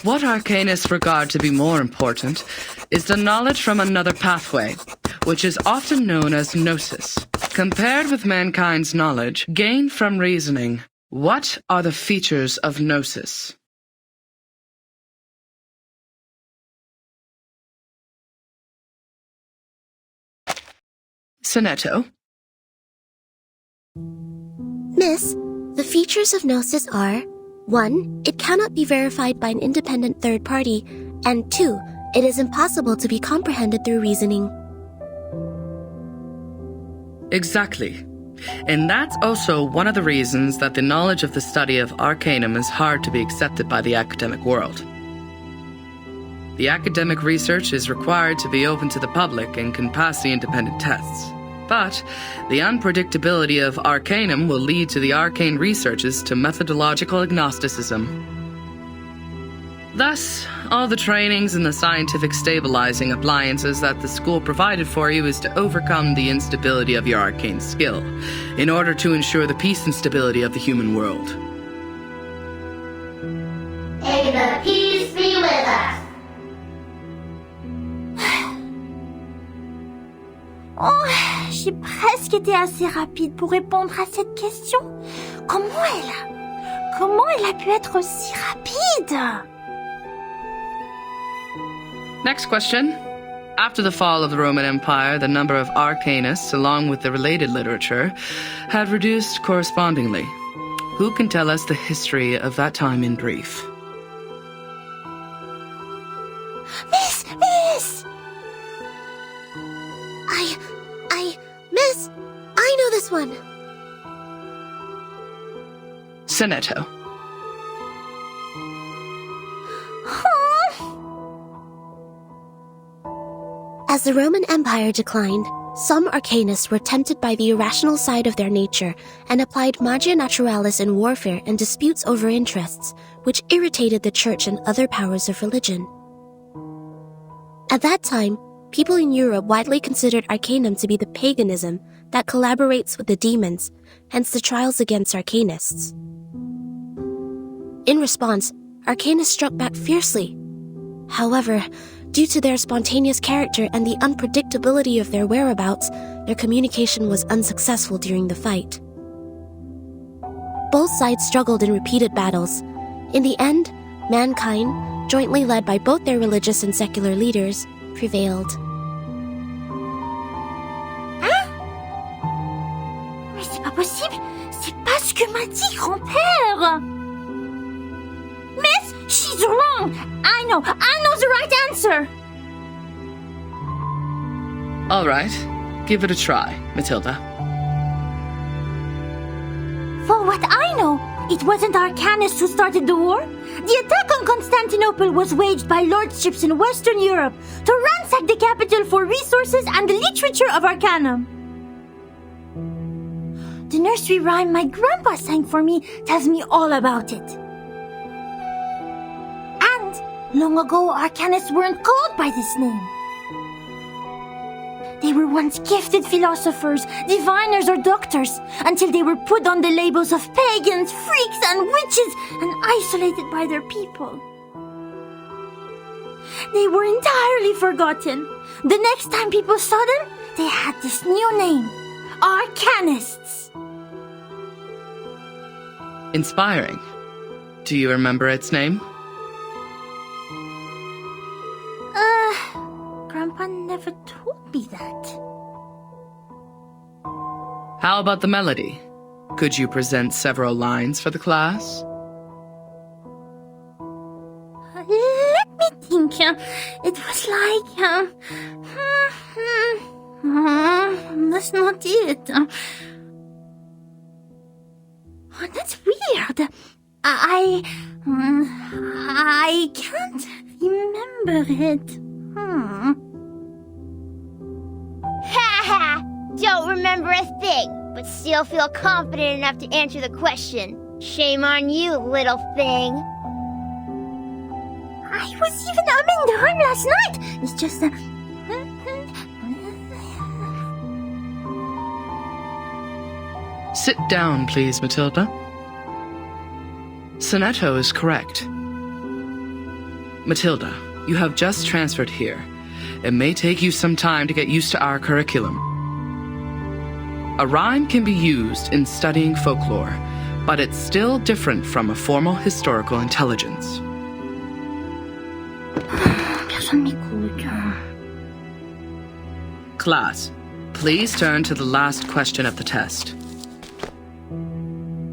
What Arcanists regard to be more important is the knowledge from another pathway, which is often known as gnosis. Compared with mankind's knowledge gained from reasoning, what are the features of gnosis? Sonetto. Miss, the features of gnosis are 1. It cannot be verified by an independent third party, and 2. It is impossible to be comprehended through reasoning. Exactly. And that's also one of the reasons that the knowledge of the study of Arcanum is hard to be accepted by the academic world. The academic research is required to be open to the public and can pass the independent tests. But the unpredictability of Arcanum will lead to the arcane researches to methodological agnosticism. Thus, all the trainings and the scientific stabilizing appliances that the school provided for you is to overcome the instability of your arcane skill, in order to ensure the peace and stability of the human world. May the peace be with us. Oh, j'ai presque été assez rapide pour répondre à cette question. Comment elle a pu être aussi rapide? Next question. After the fall of the Roman Empire, the number of Arcanists, along with the related literature, had reduced correspondingly. Who can tell us the history of that time in brief? Miss! Miss, I know this one. Sonetto. As the Roman Empire declined, some Arcanists were tempted by the irrational side of their nature and applied magia naturalis in warfare and disputes over interests, which irritated the church and other powers of religion. At that time, people in Europe widely considered Arcanum to be the paganism that collaborates with the demons, hence the trials against Arcanists. In response, Arcanists struck back fiercely. However, due to their spontaneous character and the unpredictability of their whereabouts, their communication was unsuccessful during the fight. Both sides struggled in repeated battles. In the end, mankind, jointly led by both their religious and secular leaders, prevailed. Hein? Mais c'est pas possible! C'est pas ce que m'a dit grand-père! Miss, she's wrong! I know the right answer! All right, give it a try, Matilda. For what I know, it wasn't Arcanists who started the war. The attack on Constantinople was waged by lordships in Western Europe to ransack the capital for resources and the literature of Arcanum. The nursery rhyme my grandpa sang for me tells me all about it. And long ago, Arcanists weren't called by this name. They were once gifted philosophers, diviners, or doctors, until they were put on the labels of pagans, freaks, and witches, and isolated by their people. They were entirely forgotten. The next time people saw them, they had this new name, Arcanists. Inspiring. Do you remember its name? Grandpa never told me that. How about the melody? Could you present several lines for the class? Let me think. It was like... that's not it. Oh, that's weird. I can't remember it. Ha! Don't remember a thing, but still feel confident enough to answer the question. Shame on you, little thing. I was even umming the horn last night. It's just Sit down, please, Matilda. Sonetto is correct. Matilda, you have just transferred here. It may take you some time to get used to our curriculum. A rhyme can be used in studying folklore, but it's still different from a formal historical intelligence. Personne m'écoute. Class, please turn to the last question of the test.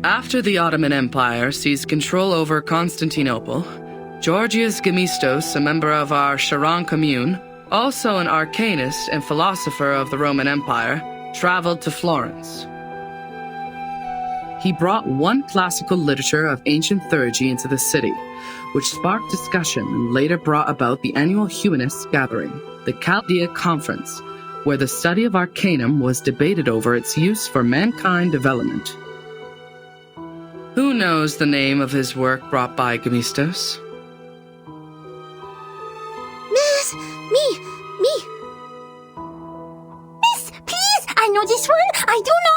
After the Ottoman Empire seized control over Constantinople, Georgius Gemistos, a member of our Charon commune, also an Arcanist and philosopher of the Roman Empire, traveled to Florence. He brought one classical literature of ancient theurgy into the city, which sparked discussion and later brought about the annual humanists' gathering, the Chaldea Conference, where the study of Arcanum was debated over its use for mankind development. Who knows the name of his work brought by Gemistos? Miss, me. Miss, please, I know this one. I do know.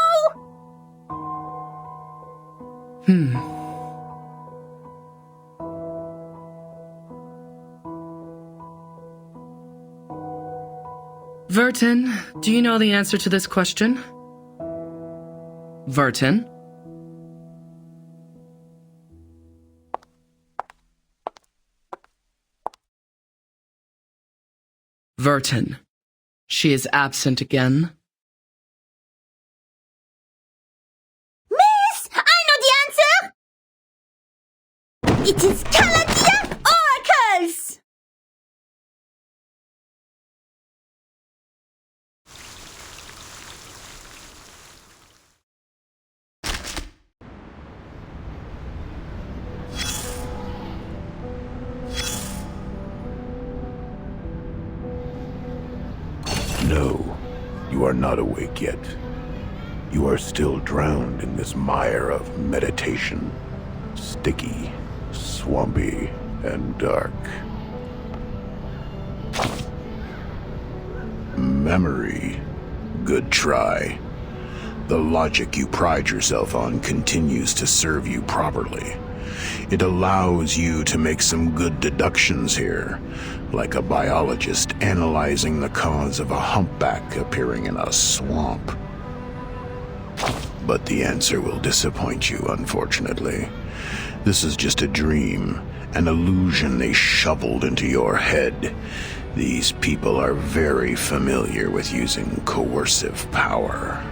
Vertin, do you know the answer to this question? Vertin? Vertin. She is absent again. Miss, I know the answer. It is Chaldea oracles. No, you are not awake yet. You are still drowned in this mire of meditation. Sticky, swampy, and dark. Memory. Good try. The logic you pride yourself on continues to serve you properly. It allows you to make some good deductions here, like a biologist analyzing the cause of a humpback appearing in a swamp. But the answer will disappoint you, unfortunately. This is just a dream, an illusion they shoveled into your head. These people are very familiar with using coercive power.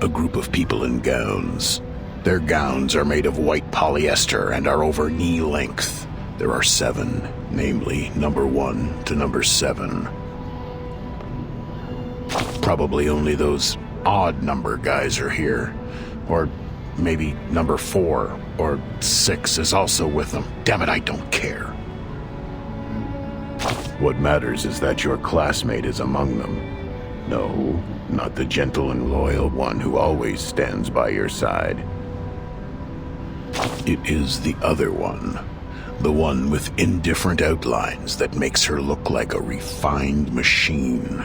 A group of people in gowns. Their gowns are made of white polyester and are over knee length. There are 7, namely number 1 to number 7. Probably only those odd number guys are here. Or maybe number 4 or 6 is also with them. Damn it, I don't care. What matters is that your classmate is among them. No, not the gentle and loyal one who always stands by your side. It is the other one. The one with indifferent outlines that makes her look like a refined machine.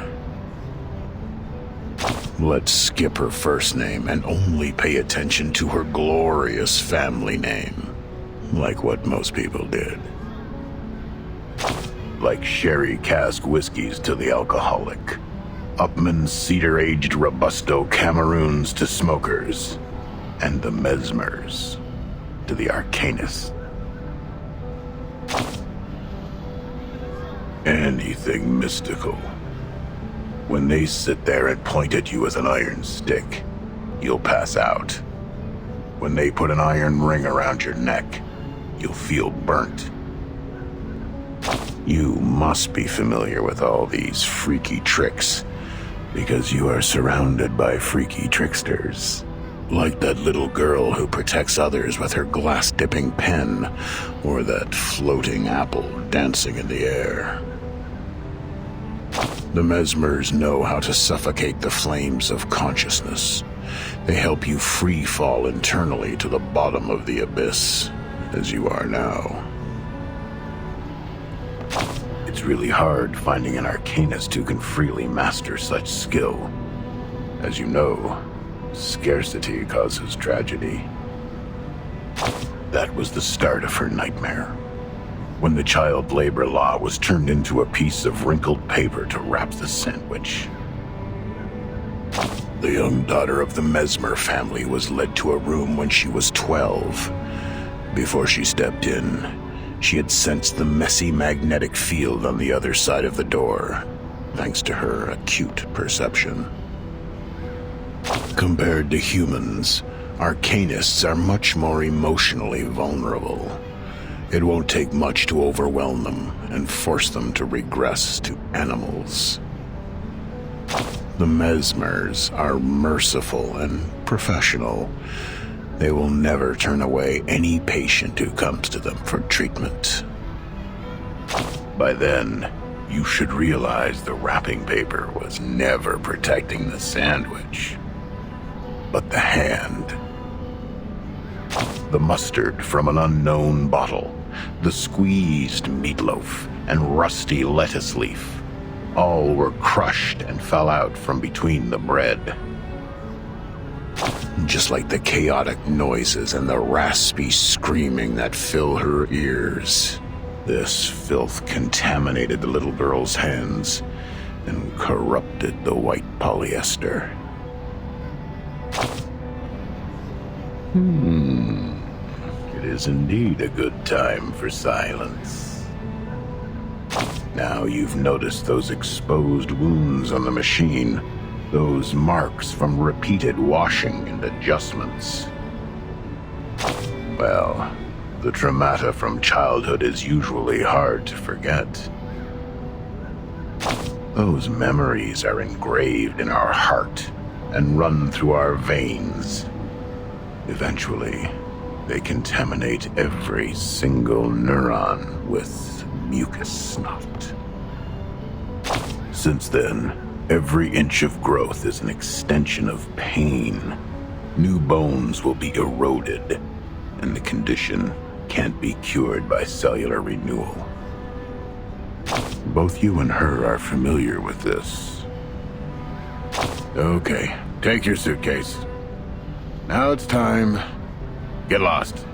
Let's skip her first name and only pay attention to her glorious family name. Like what most people did. Like sherry cask whiskeys to the alcoholic. Upmann cedar-aged Robusto Cameroons to smokers. And the Mesmers to the Arcanists. Anything mystical. When they sit there and point at you with an iron stick, you'll pass out. When they put an iron ring around your neck, you'll feel burnt. You must be familiar with all these freaky tricks, because you are surrounded by freaky tricksters. Like that little girl who protects others with her glass-dipping pen, or that floating apple dancing in the air. The Mesmers know how to suffocate the flames of consciousness. They help you free fall internally to the bottom of the abyss, as you are now. It's really hard finding an Arcanist who can freely master such skill. As you know, scarcity causes tragedy. That was the start of her nightmare. When the child labor law was turned into a piece of wrinkled paper to wrap the sandwich. The young daughter of the Mesmer family was led to a room when she was 12. Before she stepped in, she had sensed the messy magnetic field on the other side of the door, thanks to her acute perception. Compared to humans, Arcanists are much more emotionally vulnerable. It won't take much to overwhelm them and force them to regress to animals. The Mesmers are merciful and professional. They will never turn away any patient who comes to them for treatment. By then, you should realize the wrapping paper was never protecting the sandwich, but the hand. The mustard from an unknown bottle, the squeezed meatloaf, and rusty lettuce leaf. All were crushed and fell out from between the bread. Just like the chaotic noises and the raspy screaming that fill her ears. This filth contaminated the little girl's hands and corrupted the white polyester. It is indeed a good time for silence. Now you've noticed those exposed wounds on the machine, those marks from repeated washing and adjustments. Well, the traumata from childhood is usually hard to forget. Those memories are engraved in our heart and run through our veins. Eventually, they contaminate every single neuron with mucus snot. Since then, every inch of growth is an extension of pain. New bones will be eroded, and the condition can't be cured by cellular renewal. Both you and her are familiar with this. Okay, take your suitcase. Now it's time. Get lost.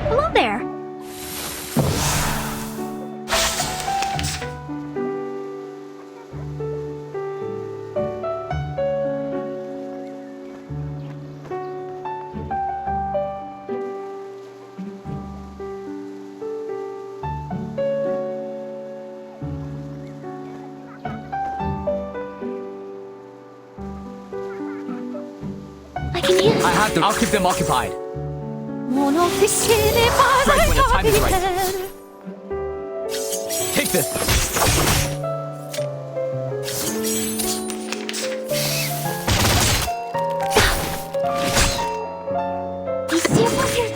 Hello there. I can hear them. I have them. I'll keep them occupied. One of the city Strike when the time is right. Take this.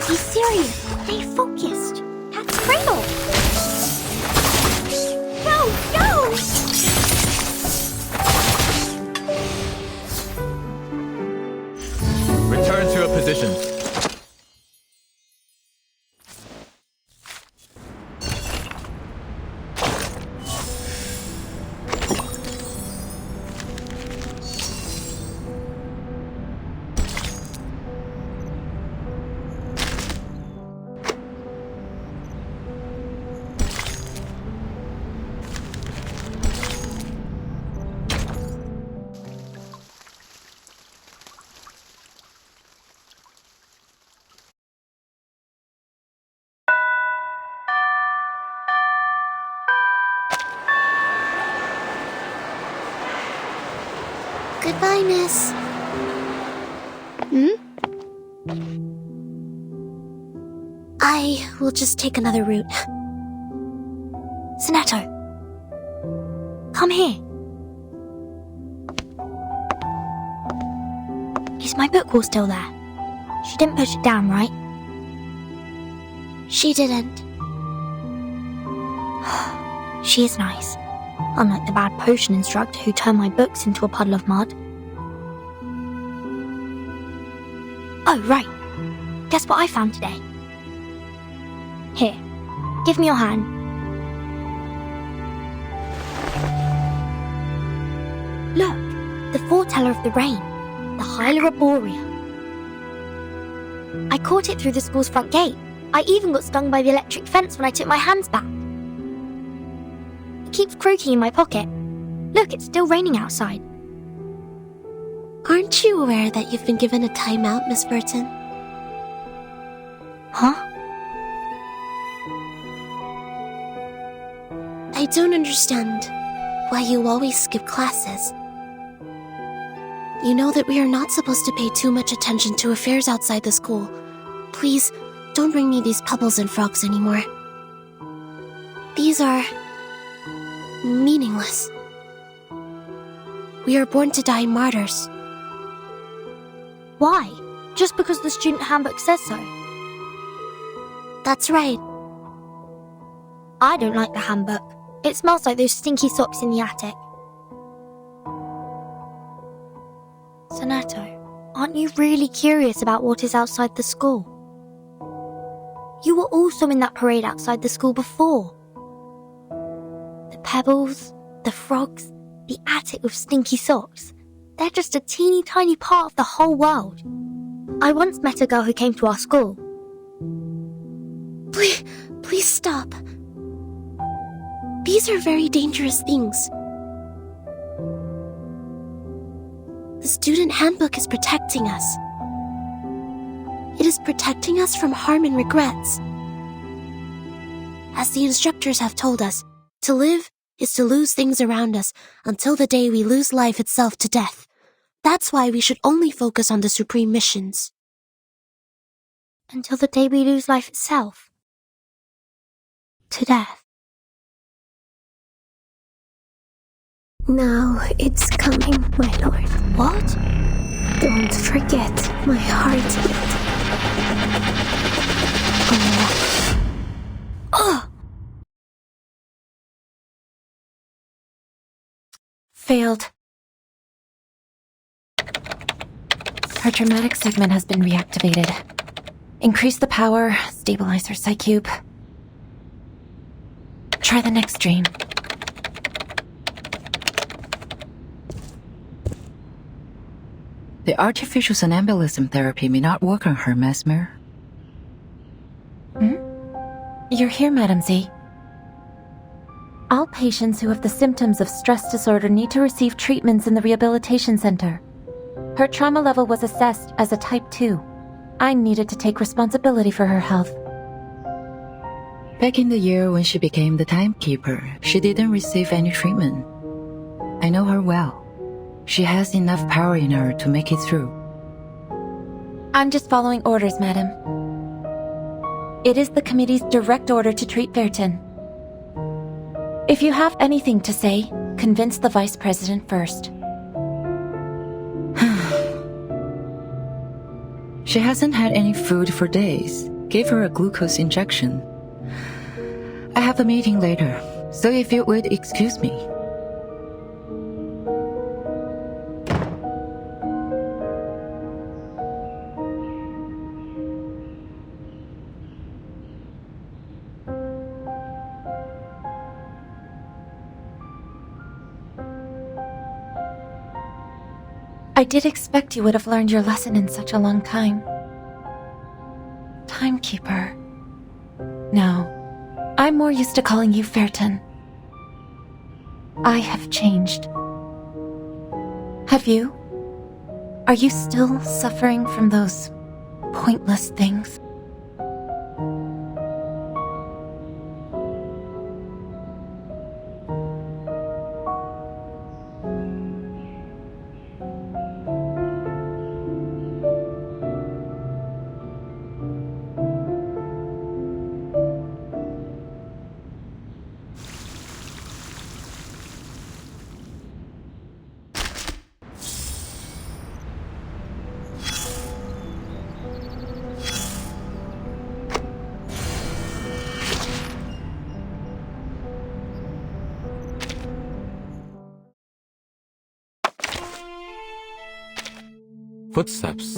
Be serious. Stay focused. That's Cradle. Go! Return to a position. Goodbye, miss. I will just take another route. Sonetto. Come here. Is my book all still there? She didn't push it down, right? She didn't. She is nice. Unlike the bad potion instructor who turned my books into a puddle of mud. Oh, right. Guess what I found today? Here, give me your hand. Look, the foreteller of the rain, the Hyla Arborea. I caught it through the school's front gate. I even got stung by the electric fence when I took my hands back. It keeps croaking in my pocket. Look, it's still raining outside. Aren't you aware that you've been given a timeout, Miss Burton? Huh? I don't understand why you always skip classes. You know that we are not supposed to pay too much attention to affairs outside the school. Please, don't bring me these pebbles and frogs anymore. These are meaningless. We are born to die martyrs. Why? Just because the student handbook says so? That's right. I don't like the handbook. It smells like those stinky socks in the attic. Sonetto, aren't you really curious about what is outside the school? You were also in that parade outside the school before. The pebbles, the frogs, the attic with stinky socks. They're just a teeny tiny part of the whole world. I once met a girl who came to our school. Please stop. These are very dangerous things. The student handbook is protecting us. It is protecting us from harm and regrets. As the instructors have told us, to live is to lose things around us until the day we lose life itself to death. That's why we should only focus on the supreme missions. Until the day we lose life itself. To death. Now it's coming, my lord. What? Don't forget my heartbeat. Ugh! Failed. Her traumatic segment has been reactivated. Increase the power, stabilize her psycube. Try the next drain. The artificial somnambulism therapy may not work on her, Mesmer. You're here, Madam Z. All patients who have the symptoms of stress disorder need to receive treatments in the rehabilitation center. Her trauma level was assessed as a type 2. I needed to take responsibility for her health. Back in the year when she became the Timekeeper, she didn't receive any treatment. I know her well. She has enough power in her to make it through. I'm just following orders, madam. It is the committee's direct order to treat Verton. If you have anything to say, convince the vice president first. She hasn't had any food for days. Gave her a glucose injection. I have a meeting later, so if you would excuse me. I did expect you would have learned your lesson in such a long time. Timekeeper. No, I'm more used to calling you Verton. I have changed. Have you? Are you still suffering from those pointless things? Footsteps,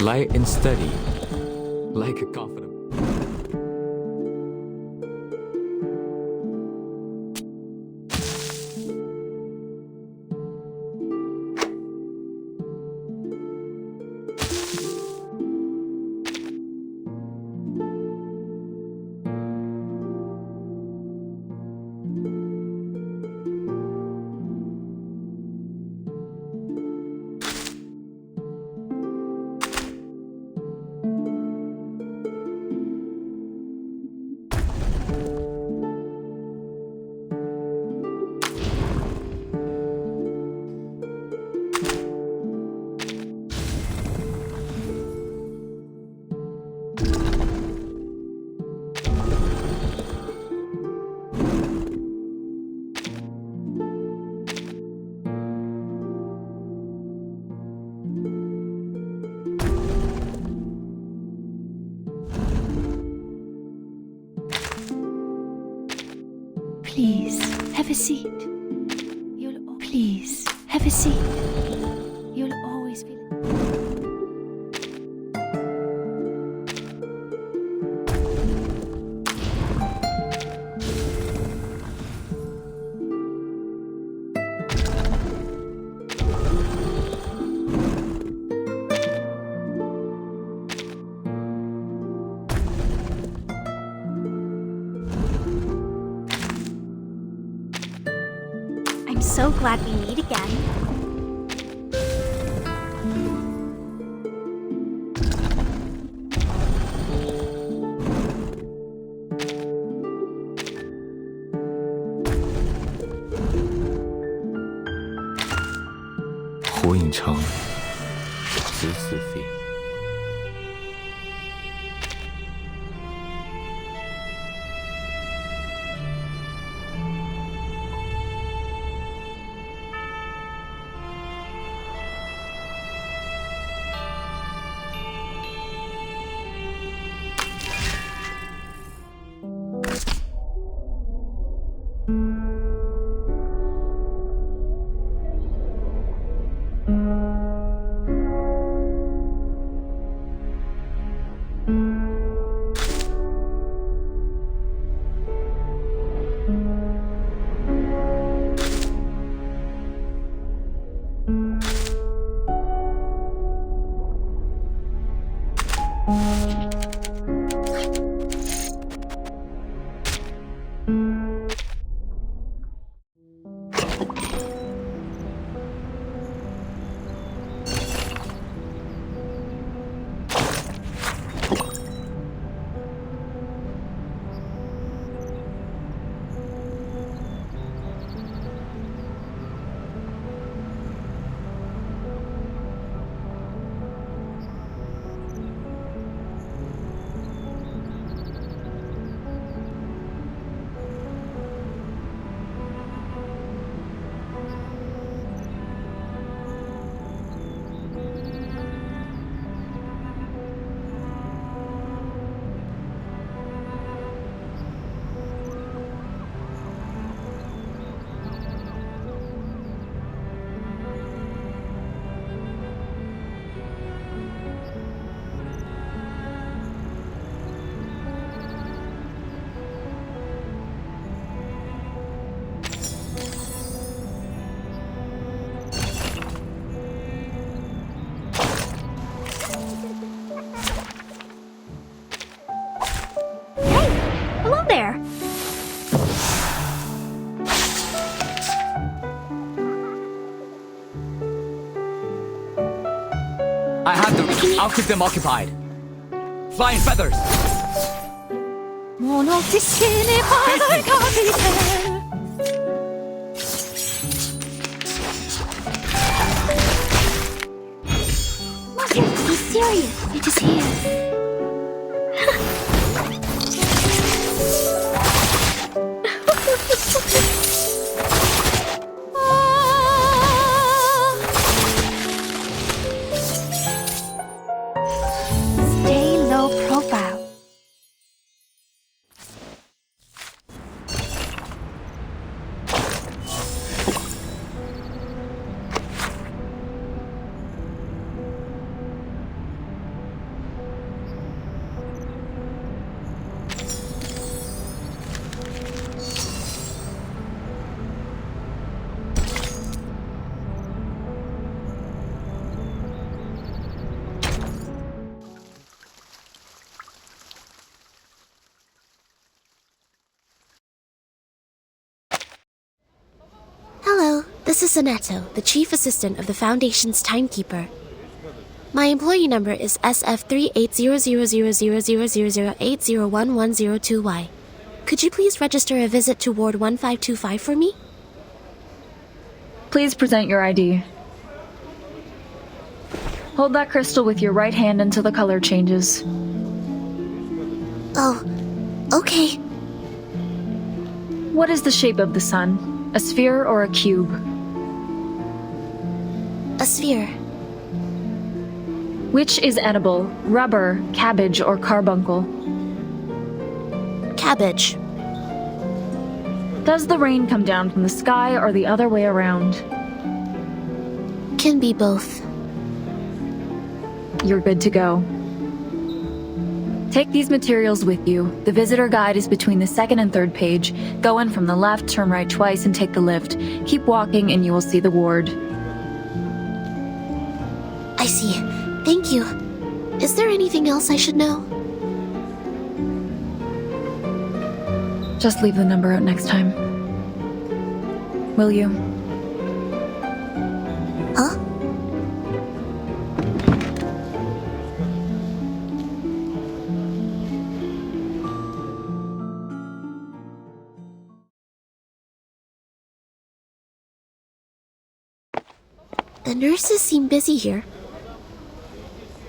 light and steady, like a confident. Please, have a seat. Please, have a seat. You'll always feel it. I'm so glad we meet again. 火影城子子飞。There. I have them. I'll keep them occupied. Flying feathers! Mon officier n'est pas un capitaine. Mother, be serious. It is here. Stay low profile. Hello, this is Sonetto, the Chief Assistant of the Foundation's Timekeeper. My employee number is SF38000000801102Y. Could you please register a visit to Ward 1525 for me? Please present your ID. Hold that crystal with your right hand until the color changes. Oh, okay. What is the shape of the sun? A sphere or a cube? A sphere. Which is edible? Rubber, cabbage, or carbuncle? Cabbage. Does the rain come down from the sky or the other way around? Can be both. You're good to go. Take these materials with you. The visitor guide is between the second and third page. Go in from the left, turn right twice, and take the lift. Keep walking and you will see the ward. I see. Thank you. Is there anything else I should know? Just leave the number out next time. Will you? Huh? The nurses seem busy here.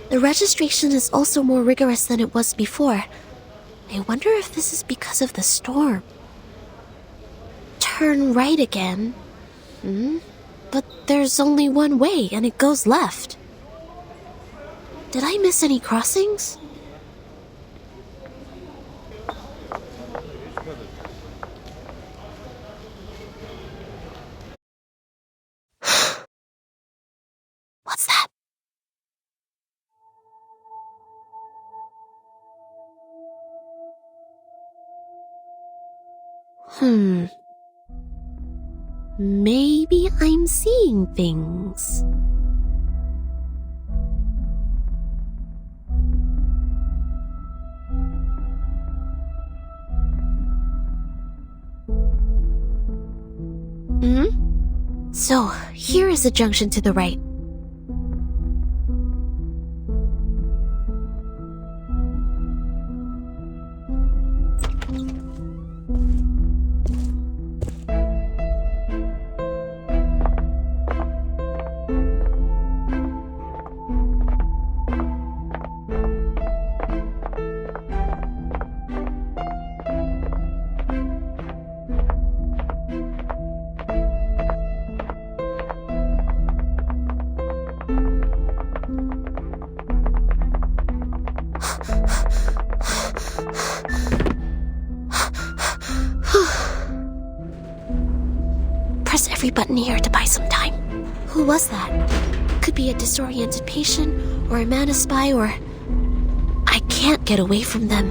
The registration is also more rigorous than it was before. I wonder if this is because of the storm. Turn right again. But there's only one way, and it goes left. Did I miss any crossings? What's that? Maybe I'm seeing things. So, here is a junction to the right. Press every button here to buy some time. Who was that? Could be a disoriented patient, or a mana spy, or... I can't get away from them.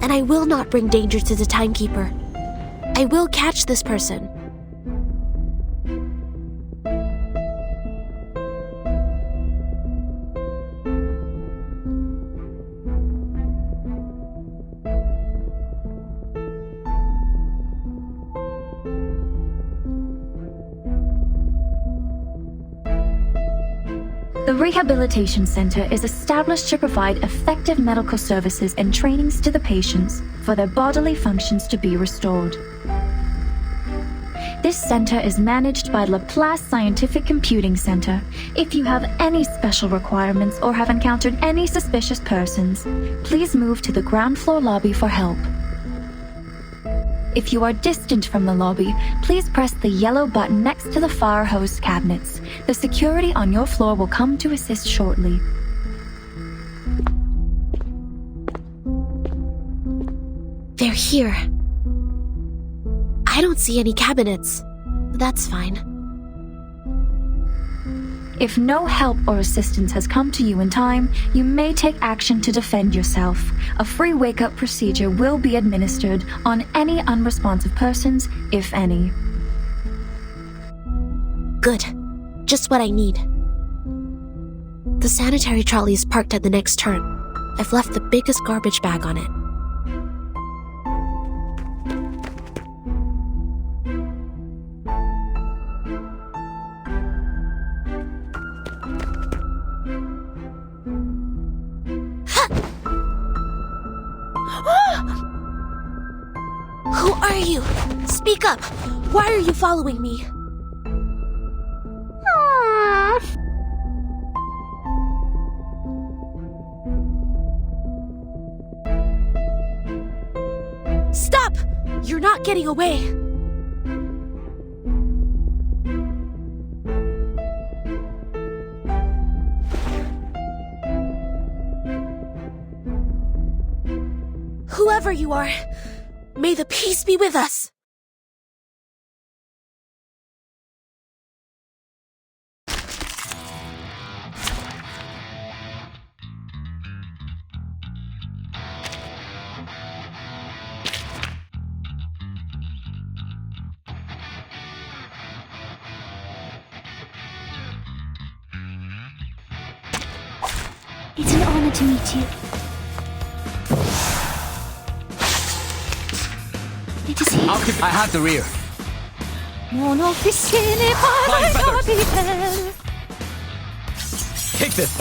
And I will not bring danger to the Timekeeper. I will catch this person. The Rehabilitation Center is established to provide effective medical services and trainings to the patients for their bodily functions to be restored. This center is managed by Laplace Scientific Computing Center. If you have any special requirements or have encountered any suspicious persons, please move to the ground floor lobby for help. If you are distant from the lobby, please press the yellow button next to the fire hose cabinets. The security on your floor will come to assist shortly. They're here. I don't see any cabinets. That's fine. If no help or assistance has come to you in time, you may take action to defend yourself. A free wake-up procedure will be administered on any unresponsive persons, if any. Good. Just what I need. The sanitary trolley is parked at the next turn. I've left the biggest garbage bag on it. Who are you? Speak up! Why are you following me? Stop! You're not getting away! Whoever you are, may the peace be with us! It's an honor to meet you. It is here. I have the rear. Mon officier n'est pas Fine un feathers. capitaine. Take this.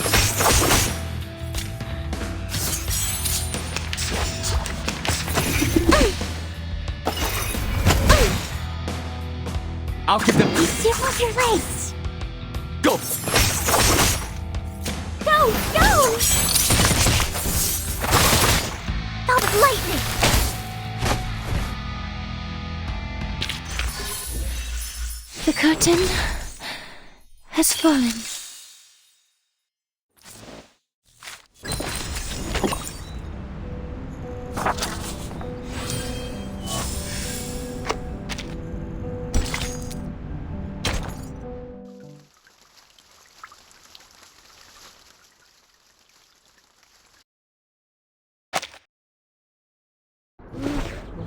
I'll give them. Zero your race. Go. Go, go! Bolt of lightning. The curtain has fallen.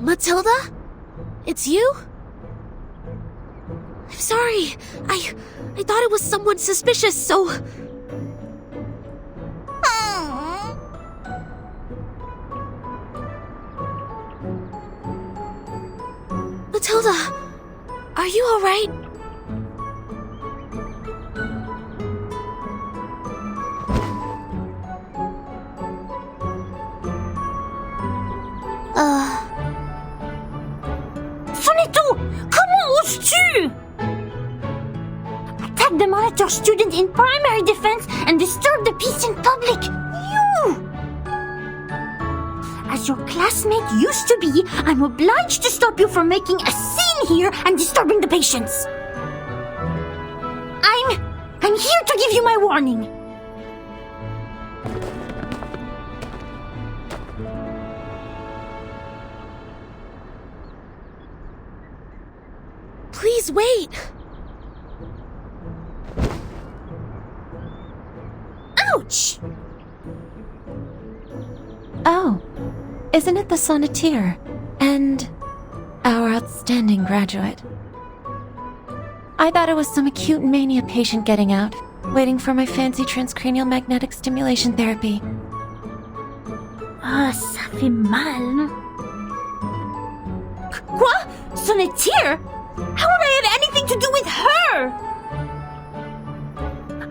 Matilda? It's you? I'm sorry. I thought it was someone suspicious, so... Matilda, are you alright? Sonetto! Comment oses-tu? Attack the monitor student in primary defense and disturb the peace in public. You! As your classmate used to be, I'm obliged to stop you from making a scene here and disturbing the patients. I'm here to give you my warning. Please wait. Ouch! Oh, isn't it the sonneteer? And our outstanding graduate. I thought it was some acute mania patient getting out, waiting for my fancy transcranial magnetic stimulation therapy. Ah, ça fait mal. Quoi? Sonneteer? How would I have anything to do with her?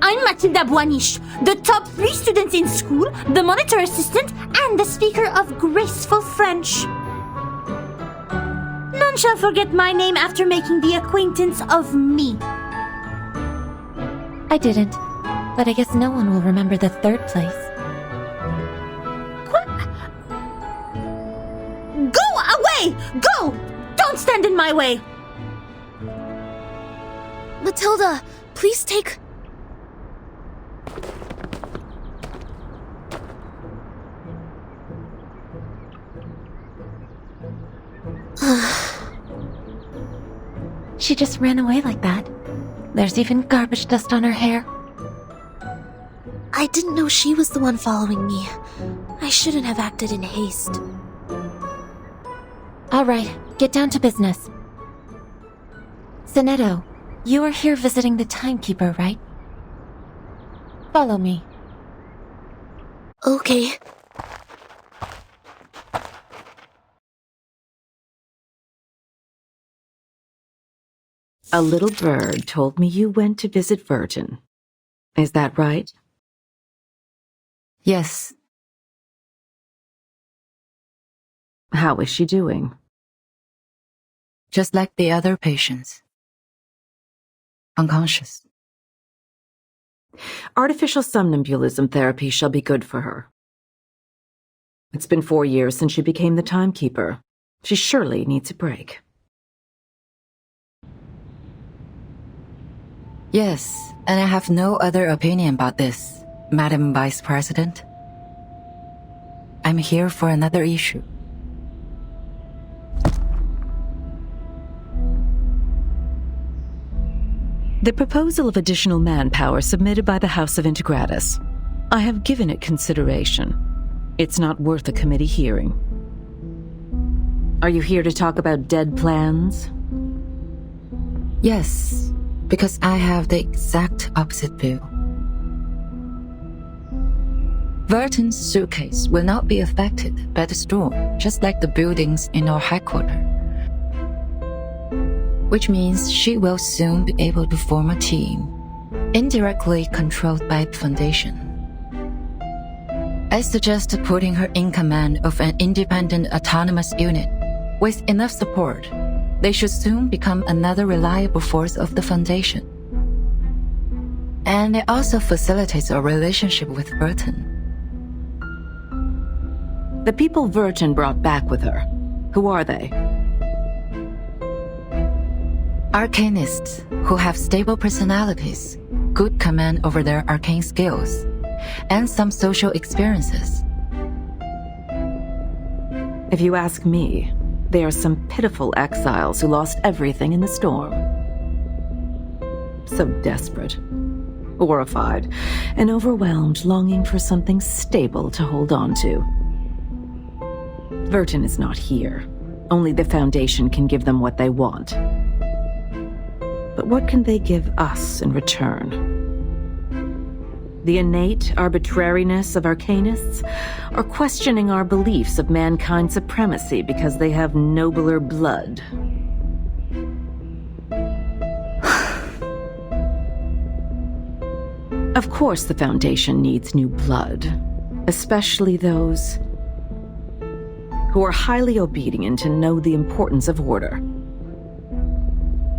I'm Mathilda Boiniche, the top 3 students in school, the monitor assistant, and the speaker of graceful French. None shall forget my name after making the acquaintance of me. I didn't, but I guess no one will remember the 3rd place. What? Go away! Go! Don't stand in my way! Matilda, please take... She just ran away like that. There's even garbage dust on her hair. I didn't know she was the one following me. I shouldn't have acted in haste. All right, get down to business. Sonetto, you are here visiting the Timekeeper, right? Follow me. Okay. A little bird told me you went to visit Virgin. Is that right? Yes. How is she doing? Just like the other patients. Unconscious. Artificial somnambulism therapy shall be good for her. It's been 4 years since she became the Timekeeper. She surely needs a break. Yes, and I have no other opinion about this, Madam Vice President. I'm here for another issue. The proposal of additional manpower submitted by the House of Integratus. I have given it consideration. It's not worth a committee hearing. Are you here to talk about dead plans? Yes, because I have the exact opposite view. Verton's suitcase will not be affected by the storm, just like the buildings in our headquarters. Which means she will soon be able to form a team, indirectly controlled by the Foundation. I suggest putting her in command of an independent autonomous unit. With enough support, they should soon become another reliable force of the Foundation. And it also facilitates our relationship with Verton. The people Verton brought back with her, who are they? Arcanists, who have stable personalities, good command over their arcane skills, and some social experiences. If you ask me, they are some pitiful exiles who lost everything in the storm. So desperate, horrified, and overwhelmed, longing for something stable to hold on to. Verton is not here. Only the Foundation can give them what they want. But what can they give us in return? The innate arbitrariness of Arcanists, or questioning our beliefs of mankind's supremacy because they have nobler blood? Of course the Foundation needs new blood, especially those who are highly obedient and know the importance of order.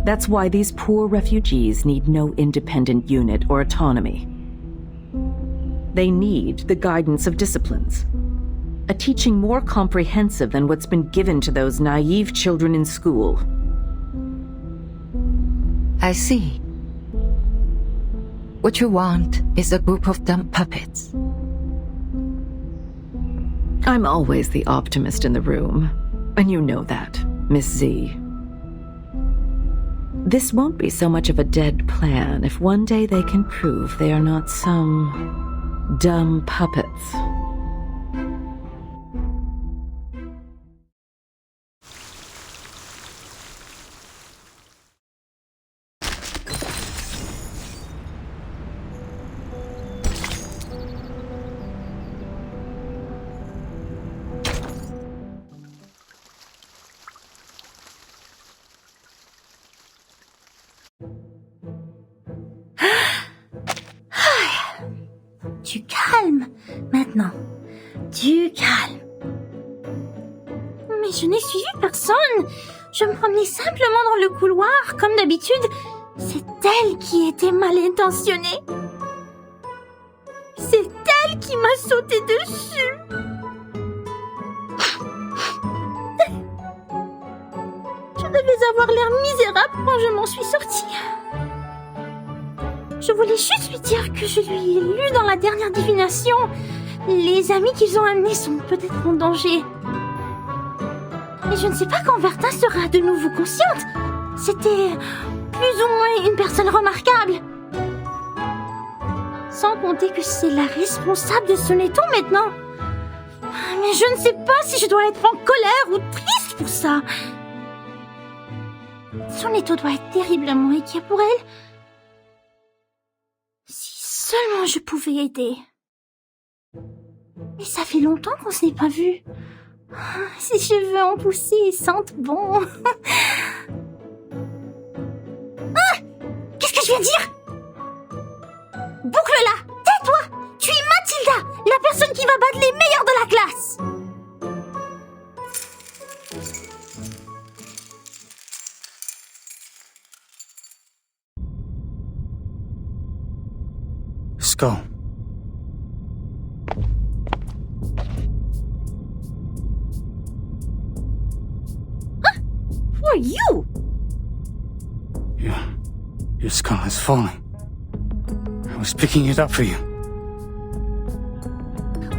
That's why these poor refugees need no independent unit or autonomy. They need the guidance of disciplines, a teaching more comprehensive than what's been given to those naive children in school. I see. What you want is a group of dumb puppets. I'm always the optimist in the room, and you know that, Miss Z. This won't be so much of a dead plan if one day they can prove they are not some dumb puppets. Du calme, maintenant. Du calme. Mais je n'ai suivi personne. Je me promenais simplement dans le couloir, comme d'habitude. C'est elle qui était mal intentionnée. C'est elle qui m'a sauté dessus. Je devais avoir l'air misérable quand je m'en suis sortie. Je voulais juste lui dire que je lui ai lu dans la dernière divination. Les amis qu'ils ont amenés sont peut-être en danger. Mais je ne sais pas quand Vertin sera de nouveau consciente. C'était plus ou moins une personne remarquable. Sans compter que c'est la responsable de Sonetto maintenant. Mais je ne sais pas si je dois être en colère ou triste pour ça. Sonetto doit être terriblement inquiet pour elle. Si seulement je pouvais aider. Mais ça fait longtemps qu'on se n'est pas vu. Ses cheveux ont poussé et sentent bon. Ah! Qu'est-ce que je viens de dire? Boucle-la! Tais-toi! Tu es Mathilda, la personne qui va battre les meilleurs de la classe! Go. Huh? Who are you? Your skull is falling. I was picking it up for you.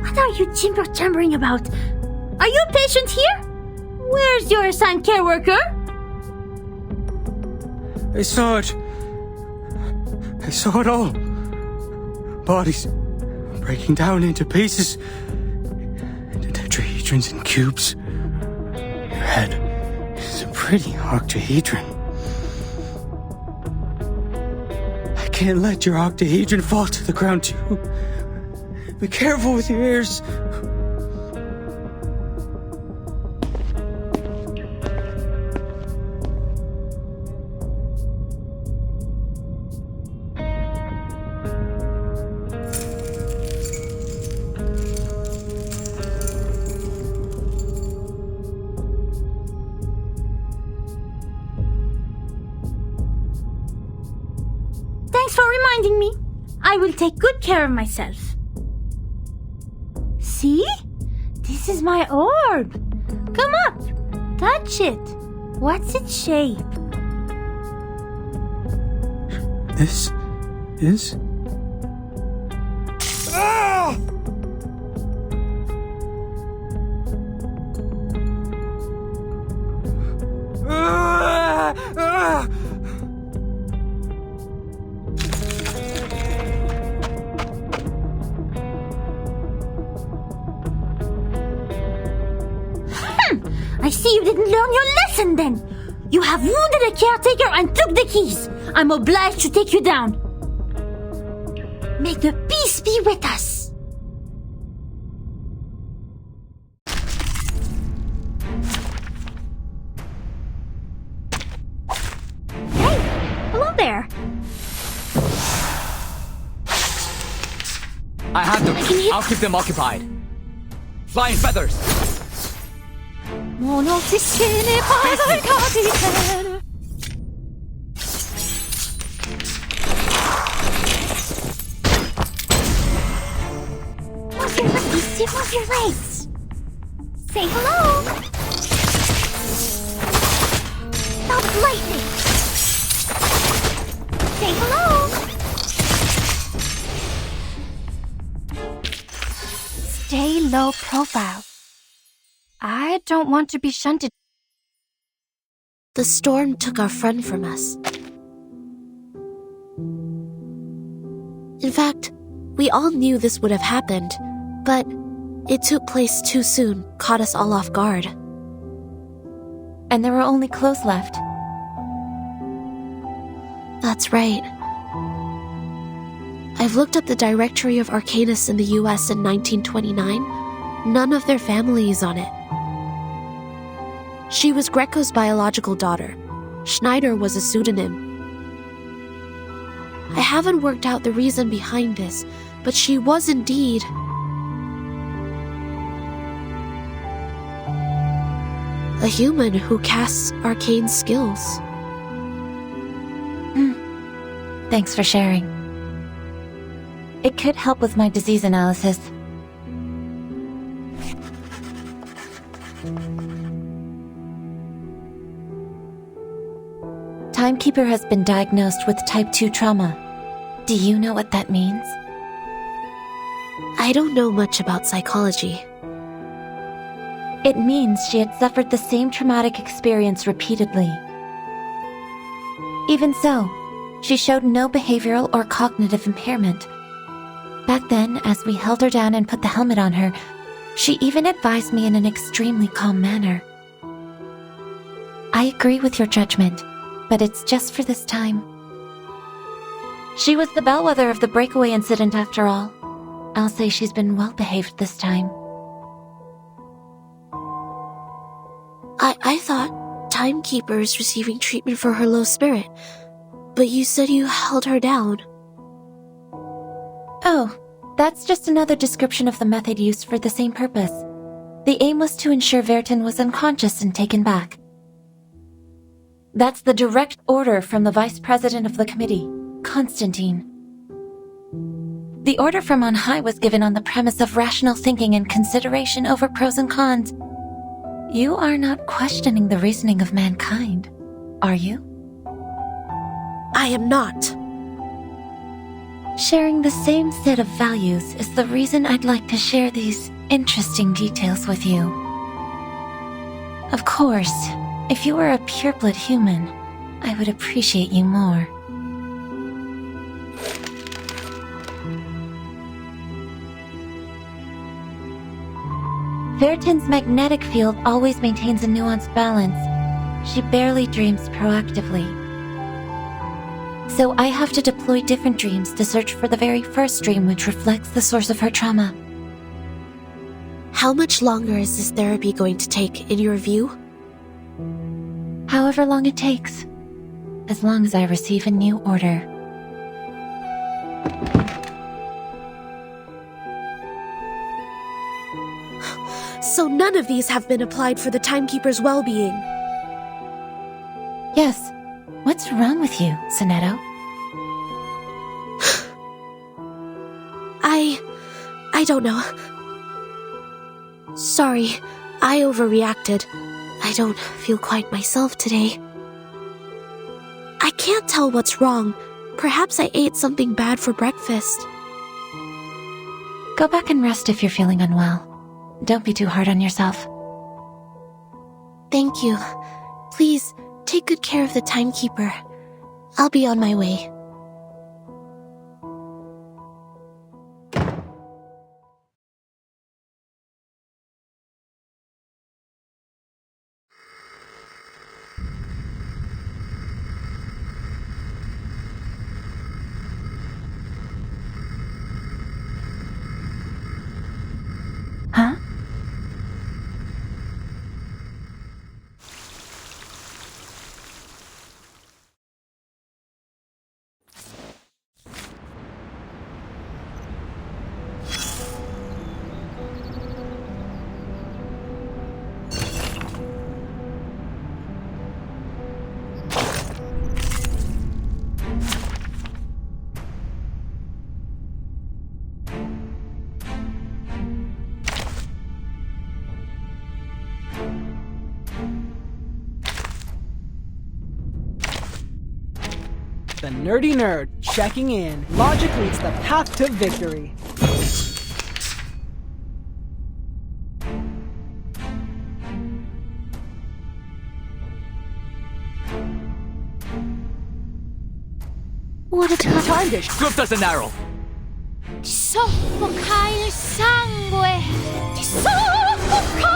What are you timber-chambering about? Are you a patient here? Where's your assigned care worker? I saw it. I saw it all. Bodies breaking down into pieces, into tetrahedrons and cubes. Your head is a pretty octahedron. I can't let your octahedron fall to the ground too. Be careful with your ears. Thanks for reminding me. I will take good care of myself. See? This is my orb. Come up. Touch it. What's its shape? This is... Ah! Ah! Ah! I see you didn't learn your lesson then. You have wounded a caretaker and took the keys. I'm obliged to take you down. May the peace be with us. Hey, hello there. I have them. I'll keep them occupied. Flying feathers. Mon officier n'est pas un capitaine. Move your legs. Say hello. Stop lightning. Say hello. Stay low profile. I don't want to be shunted. The storm took our friend from us. In fact, we all knew this would have happened, but it took place too soon, caught us all off guard. And there were only clothes left. That's right. I've looked up the directory of Arcanists in the US in 1929. None of their family is on it. She was Greco's biological daughter. Schneider was a pseudonym. I haven't worked out the reason behind this, but she was indeed... a human who casts arcane skills. Thanks for sharing. It could help with my disease analysis. Timekeeper has been diagnosed with type 2 trauma. Do you know what that means? I don't know much about psychology. It means she had suffered the same traumatic experience repeatedly. Even so, she showed no behavioral or cognitive impairment. Back then, as we held her down and put the helmet on her, she even advised me in an extremely calm manner. I agree with your judgment, but it's just for this time. She was the bellwether of the breakaway incident after all. I'll say she's been well behaved this time. I thought Timekeeper is receiving treatment for her low spirit, but you said you held her down. Oh, that's just another description of the method used for the same purpose. The aim was to ensure Vertin was unconscious and taken back. That's the direct order from the Vice President of the Committee, Constantine. The order from on high was given on the premise of rational thinking and consideration over pros and cons. You are not questioning the reasoning of mankind, are you? I am not. Sharing the same set of values is the reason I'd like to share these interesting details with you. Of course, if you were a pureblood human, I would appreciate you more. Vertin's magnetic field always maintains a nuanced balance. She barely dreams proactively. So I have to deploy different dreams to search for the very first dream which reflects the source of her trauma. How much longer is this therapy going to take, in your view? However long it takes. As long as I receive a new order. So none of these have been applied for the Timekeeper's well-being? Yes. What's wrong with you, Sonetto? I don't know. Sorry, I overreacted. I don't feel quite myself today. I can't tell what's wrong. Perhaps I ate something bad for breakfast. Go back and rest if you're feeling unwell. Don't be too hard on yourself. Thank you. Please, take good care of the Timekeeper. I'll be on my way. Huh? The nerdy nerd checking in. Logic leads the path to victory. What a Time dish, swift as an arrow. Soffoca il sangue! Ti soffoca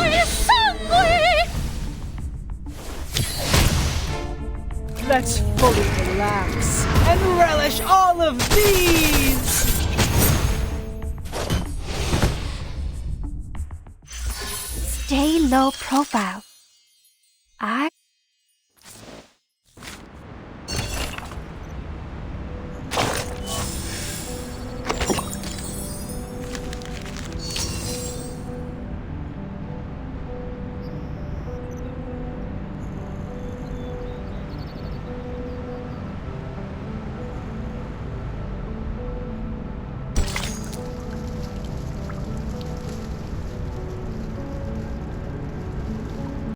il sangue! Let's fully relax and relish all of these! Stay low profile. I